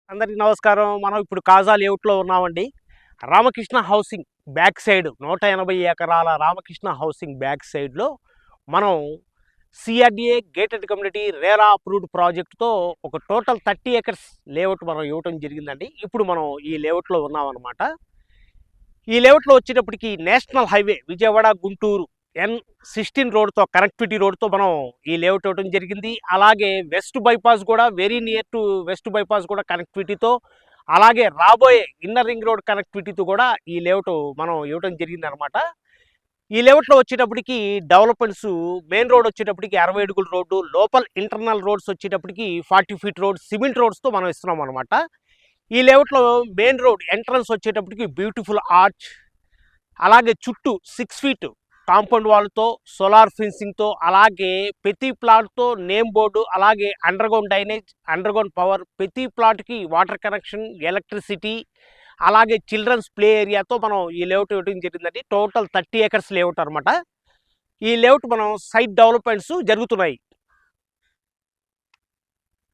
అందరికీ నమస్కారం. మనం ఇప్పుడు కాజా లేఅవుట్లో ఉన్నామండి. రామకృష్ణ హౌసింగ్ బ్యాక్ సైడ్ 180 ఎకరాల రామకృష్ణ హౌసింగ్ బ్యాక్ సైడ్లో మనం CRDA gated community RERA approved ప్రాజెక్టుతో ఒక టోటల్ 30 ఎకర్స్ లేఅవుట్ మనం ఇవ్వటం జరిగిందండి. ఇప్పుడు మనం ఈ లేఅవుట్లో ఉన్నామన్నమాట. ఈ లేఅవుట్లో వచ్చేటప్పటికి national highway Vijayawada Guntur N16 రోడ్తో కనెక్టివిటీ రోడ్తో మనం ఈ లేఅవుట్ ఇవ్వడం జరిగింది. అలాగే వెస్ట్ బైపాస్ కూడా very near to west bypass కూడా కనెక్టివిటీతో, అలాగే రాబోయే ఇన్నర్ రింగ్ రోడ్ కనెక్టివిటీతో కూడా ఈ లేఅవుట్ మనం ఇవ్వడం జరిగింది అనమాట. ఈ లేఅవుట్లో వచ్చేటప్పటికి డెవలప్మెంట్స్ మెయిన్ రోడ్ వచ్చేటప్పటికి 60 అడుగుల రోడ్డు, లోపల ఇంటర్నల్ రోడ్స్ వచ్చేటప్పటికి 40 ఫీట్ రోడ్ సిమెంట్ రోడ్స్తో మనం ఇస్తున్నాం అనమాట. ఈ లేఅవుట్లో మెయిన్ రోడ్ ఎంట్రన్స్ వచ్చేటప్పటికి బ్యూటిఫుల్ ఆర్చ్, అలాగే చుట్టూ 6 ఫీట్ కాంపౌండ్ వాల్తో, సోలార్ ఫెన్సింగ్తో, అలాగే ప్రతి ప్లాట్తో నేమ్ బోర్డు, అలాగే అండర్గ్రౌండ్ డ్రైనేజ్, అండర్గ్రౌండ్ పవర్, ప్రతి ప్లాట్కి వాటర్ కనెక్షన్, ఎలక్ట్రిసిటీ, అలాగే చిల్డ్రన్స్ ప్లే ఏరియాతో మనం ఈ లేఅవుట్ ఇవ్వడం జరిగిందండి. టోటల్ 30 ఎకర్స్ లేఅవుట్ అనమాట. ఈ లేఅవుట్ మనం సైట్ డెవలప్మెంట్స్ జరుగుతున్నాయి.